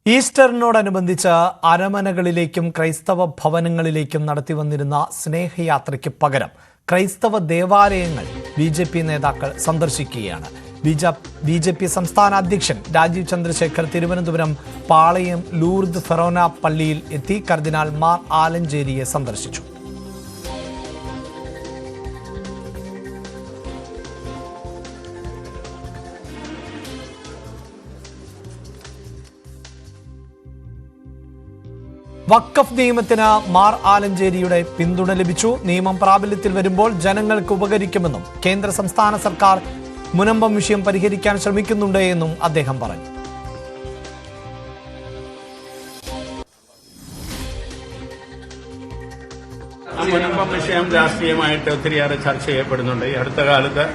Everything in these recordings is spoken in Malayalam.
ഈസ്റ്ററിനോടനുബന്ധിച്ച് അരമനകളിലേക്കും ക്രൈസ്തവ ഭവനങ്ങളിലേക്കും നടത്തി വന്നിരുന്ന സ്നേഹയാത്രയ്ക്ക് പകരം ക്രൈസ്തവ ദേവാലയങ്ങൾ ബി.ജെ.പി. നേതാക്കൾ സന്ദർശിക്കുകയാണ്. ബി.ജെ.പി. സംസ്ഥാന അധ്യക്ഷൻ രാജീവ് ചന്ദ്രശേഖർ തിരുവനന്തപുരം പാളയം ലൂർദ് ഫെറോന പള്ളിയിൽ എത്തി കർദിനാൾ മാർ ആലഞ്ചേരിയെ സന്ദർശിച്ചു. വഖഫ് നിയമത്തിന് മാർ ആലഞ്ചേരിയുടെ പിന്തുണ ലഭിച്ചു. നിയമം പ്രാബല്യത്തിൽ വരുമ്പോൾ ജനങ്ങൾക്ക് ഉപകരിക്കുമെന്നും കേന്ദ്ര സംസ്ഥാന സർക്കാർ മുനമ്പം വിഷയം പരിഹരിക്കാൻ ശ്രമിക്കുന്നുണ്ട് എന്നും അദ്ദേഹം പറഞ്ഞു. മുനമ്പം വിഷയം രാഷ്ട്രീയമായിട്ട് ഒത്തിരിയേറെ ചർച്ച ചെയ്യപ്പെടുന്നുണ്ട്. ഈ അടുത്ത കാലത്ത്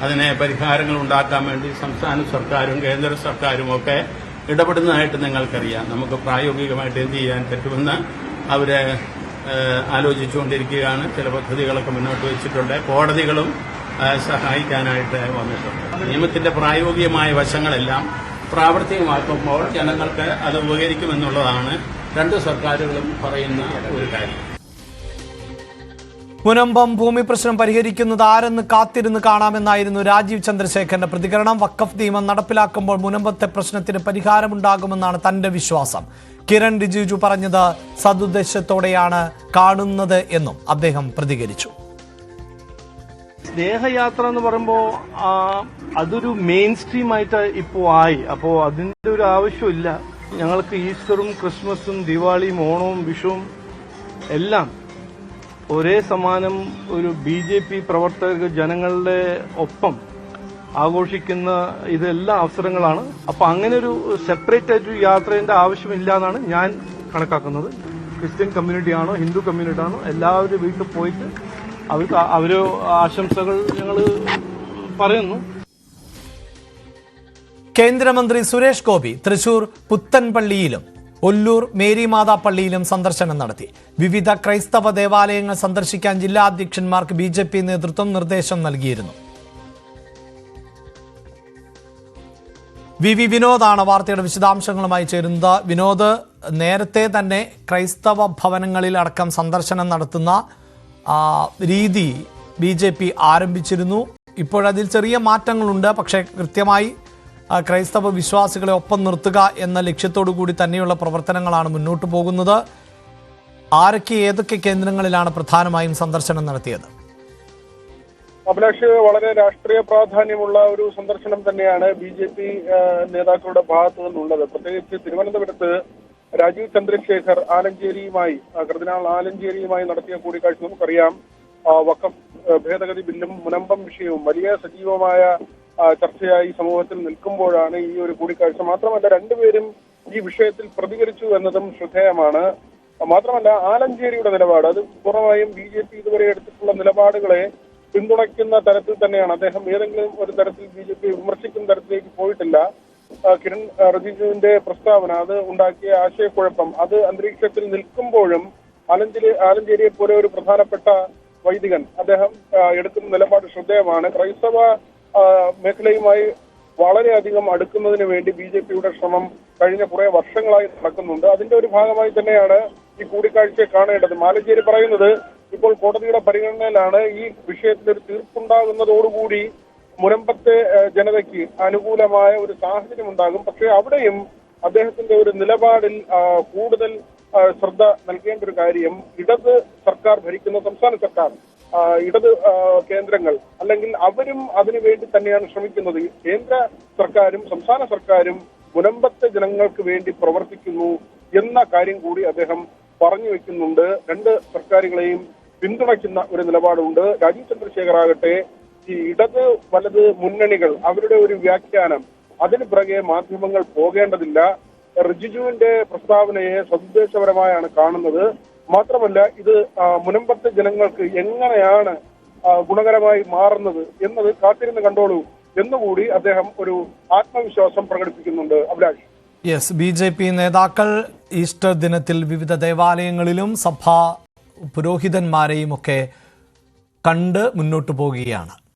അതിനെ പരിഹാരങ്ങൾ ഉണ്ടാക്കാൻ വേണ്ടി സംസ്ഥാന സർക്കാരും കേന്ദ്ര സർക്കാരും ഒക്കെ ഇടപെടുന്നതായിട്ട് നിങ്ങൾക്കറിയാം. നമുക്ക് പ്രായോഗികമായിട്ട് എന്ത് ചെയ്യാൻ പറ്റുമെന്ന് അവരെ ആലോചിച്ചുകൊണ്ടിരിക്കുകയാണ്. ചില പദ്ധതികളൊക്കെ മുന്നോട്ട് വെച്ചിട്ടുണ്ട്. കോടതികളും സഹായിക്കാനായിട്ട് വന്നിട്ടുണ്ട്. നിയമത്തിന്റെ പ്രായോഗികമായ വശങ്ങളെല്ലാം പ്രാവർത്തികമാക്കുമ്പോൾ ജനങ്ങൾക്ക് അത് ഉപകരിക്കുമെന്നുള്ളതാണ് രണ്ട് സർക്കാരുകളും പറയുന്ന ഒരു കാര്യം. മുനമ്പം ഭൂമി പ്രശ്നം പരിഹരിക്കുന്നത് ആരെന്ന് കാത്തിരുന്ന് കാണാമെന്നായിരുന്നു രാജീവ് ചന്ദ്രശേഖരന്റെ പ്രതികരണം. വഖഫ് നിയമം നടപ്പിലാക്കുമ്പോൾ മുനമ്പത്തെ പ്രശ്നത്തിന് പരിഹാരമുണ്ടാകുമെന്നാണ് തന്റെ വിശ്വാസം. കിരൺ റിജിജു പറഞ്ഞത് സദുദ്ദേശത്തോടെയാണ് കാണുന്നത് എന്നും അദ്ദേഹം പ്രതികരിച്ചു. സ്നേഹയാത്ര എന്ന് പറയുമ്പോൾ അതൊരു മെയിൻ സ്ട്രീം ആയിട്ട് ഇപ്പോൾ ആയി. അപ്പോൾ അതിന്റെ ഒരു ആവശ്യമില്ല. ഞങ്ങൾക്ക് ഈസ്റ്ററും ക്രിസ്മസും ദിവാളിയും ഓണവും വിഷുവും എല്ലാം ഒരേ സമാനം ഒരു ബി.ജെ.പി. പ്രവർത്തകർക്ക് ജനങ്ങളുടെ ഒപ്പം ആഘോഷിക്കുന്ന ഇതെല്ലാം അവസരങ്ങളാണ്. അപ്പൊ അങ്ങനെ ഒരു സെപ്പറേറ്റ് ആയിട്ട് യാത്രയുടെ ആവശ്യമില്ല എന്നാണ് ഞാൻ കണക്കാക്കുന്നത്. ക്രിസ്ത്യൻ കമ്മ്യൂണിറ്റി ആണോ ഹിന്ദു കമ്മ്യൂണിറ്റി ആണോ എല്ലാവരും വീട്ടിൽ പോയിട്ട് അവര് ആശംസകൾ ഞങ്ങൾ പറയുന്നു. കേന്ദ്രമന്ത്രി സുരേഷ് ഗോപി തൃശൂർ പുത്തൻപള്ളിയിലും ഒല്ലൂർ മേരിമാതാ പള്ളിയിലും സന്ദർശനം നടത്തി. വിവിധ ക്രൈസ്തവ ദേവാലയങ്ങൾ സന്ദർശിക്കാൻ ജില്ലാ അധ്യക്ഷന്മാർക്ക് ബി.ജെ.പി. നേതൃത്വം നിർദ്ദേശം നൽകിയിരുന്നു. വി വിനോദാണ് വാർത്തയുടെ വിശദാംശങ്ങളുമായി ചേരുന്നത്. വിനോദ്, നേരത്തെ തന്നെ ക്രൈസ്തവ ഭവനങ്ങളിൽ അടക്കം സന്ദർശനം നടത്തുന്ന രീതി ബി.ജെ.പി. ആരംഭിച്ചിരുന്നു. ഇപ്പോഴതിൽ ചെറിയ മാറ്റങ്ങളുണ്ട്. പക്ഷേ കൃത്യമായി ക്രൈസ്തവ വിശ്വാസികളെ ഒപ്പം നിർത്തുക എന്ന ലക്ഷ്യത്തോടു കൂടി തന്നെയുള്ള പ്രവർത്തനങ്ങളാണ് മുന്നോട്ട് പോകുന്നത്. ആരൊക്കെ ഏതൊക്കെ കേന്ദ്രങ്ങളിലാണ് പ്രധാനമായും സന്ദർശനം നടത്തിയത്? അഭിലാഷ്, വളരെ രാഷ്ട്രീയ പ്രാധാന്യമുള്ള ഒരു സന്ദർശനം തന്നെയാണ് ബി.ജെ.പി. നേതാക്കളുടെ ഭാഗത്തു നിന്നുള്ളത്. പ്രത്യേകിച്ച് തിരുവനന്തപുരത്ത് രാജീവ് ചന്ദ്രശേഖർ കർദിനാൾ ആലഞ്ചേരിയുമായി നടത്തിയ കൂടിക്കാഴ്ച നമുക്കറിയാം. വഖഫ് ഭേദഗതി ബില്ലും മുനമ്പം വിഷയവും വലിയ സജീവമായ ചർച്ചയായി സമൂഹത്തിൽ നിൽക്കുമ്പോഴാണ് ഈ ഒരു കൂടിക്കാഴ്ച. മാത്രമല്ല, രണ്ടുപേരും ഈ വിഷയത്തിൽ പ്രതികരിച്ചു എന്നതും ശ്രദ്ധേയമാണ്. മാത്രമല്ല, ആലഞ്ചേരിയുടെ നിലപാട് അത് പൂർണ്ണമായും ബി.ജെ.പി. ഇതുവരെ എടുത്തിട്ടുള്ള നിലപാടുകളെ പിന്തുണയ്ക്കുന്ന തരത്തിൽ തന്നെയാണ്. അദ്ദേഹം ഏതെങ്കിലും ഒരു തരത്തിൽ ബി.ജെ.പി. വിമർശിക്കുന്ന തരത്തിലേക്ക് പോയിട്ടില്ല. കിരൺ റിജിജുവിന്റെ പ്രസ്താവന അത് ഉണ്ടാക്കിയ ആശയക്കുഴപ്പം അത് അന്തരീക്ഷത്തിൽ നിൽക്കുമ്പോഴും ആലഞ്ചേരിയെ പോലെ ഒരു പ്രധാനപ്പെട്ട വൈദികൻ അദ്ദേഹം എടുക്കുന്ന നിലപാട് ശ്രദ്ധേയമാണ്. ക്രൈസ്തവ മേഖലയുമായി വളരെയധികം അടുക്കുന്നതിന് വേണ്ടി ബി.ജെ.പിയുടെ ശ്രമം കഴിഞ്ഞ കുറെ വർഷങ്ങളായി നടക്കുന്നുണ്ട്. അതിന്റെ ഒരു ഭാഗമായി തന്നെയാണ് ഈ കൂടിക്കാഴ്ചയെ കാണേണ്ടത്. ആലഞ്ചേരി പറയുന്നത് ഇപ്പോൾ കോടതിയുടെ പരിഗണനയിലാണ്. ഈ വിഷയത്തിൽ ഒരു തീർപ്പുണ്ടാകുന്നതോടുകൂടി മുനമ്പത്തെ ജനതയ്ക്ക് അനുകൂലമായ ഒരു സാഹചര്യം ഉണ്ടാകും. പക്ഷേ അവിടെയും അദ്ദേഹത്തിന്റെ ഒരു നിലപാടിൽ കൂടുതൽ ശ്രദ്ധ നൽകേണ്ട ഒരു കാര്യം, ഇടത് സർക്കാർ ഭരിക്കുന്ന സംസ്ഥാന സർക്കാർ, ഇടത് കേന്ദ്രങ്ങൾ അല്ലെങ്കിൽ അവരും അതിനുവേണ്ടി തന്നെയാണ് ശ്രമിക്കുന്നത്. കേന്ദ്ര സർക്കാരും സംസ്ഥാന സർക്കാരും മുനമ്പത്തെ ജനങ്ങൾക്ക് വേണ്ടി പ്രവർത്തിക്കുന്നു എന്ന കാര്യം കൂടി അദ്ദേഹം പറഞ്ഞു വെക്കുന്നുണ്ട്. രണ്ട് സർക്കാരുകളെയും പിന്തുണയ്ക്കുന്ന ഒരു നിലപാടുണ്ട്. രാജീവ് ചന്ദ്രശേഖർ ആകട്ടെ ഈ ഇടത് വലത് മുന്നണികൾ അവരുടെ ഒരു വ്യാഖ്യാനം അതിന് പിറകെ മാധ്യമങ്ങൾ പോകേണ്ടതില്ല. റിജിജുവിന്റെ പ്രസ്താവനയെ സദുദ്ദേശപരമായാണ് കാണുന്നത്. മാത്രമല്ല, ഇത് മുനമ്പത്തെ ജനങ്ങൾക്ക് എങ്ങനെയാണ് ഗുണകരമായി മാറുന്നത് എന്നത് കാത്തിരുന്ന് കണ്ടോളൂ എന്നുകൂടി അദ്ദേഹം ഒരു ആത്മവിശ്വാസം പ്രകടിപ്പിക്കുന്നുണ്ട്. Abhilash, yes, BJP. നേതാക്കൾ ഈസ്റ്റർ ദിനത്തിൽ വിവിധ ദേവാലയങ്ങളിലും സഭാ പുരോഹിതന്മാരെയും ഒക്കെ കണ്ട് മുന്നോട്ട് പോകുകയാണ്.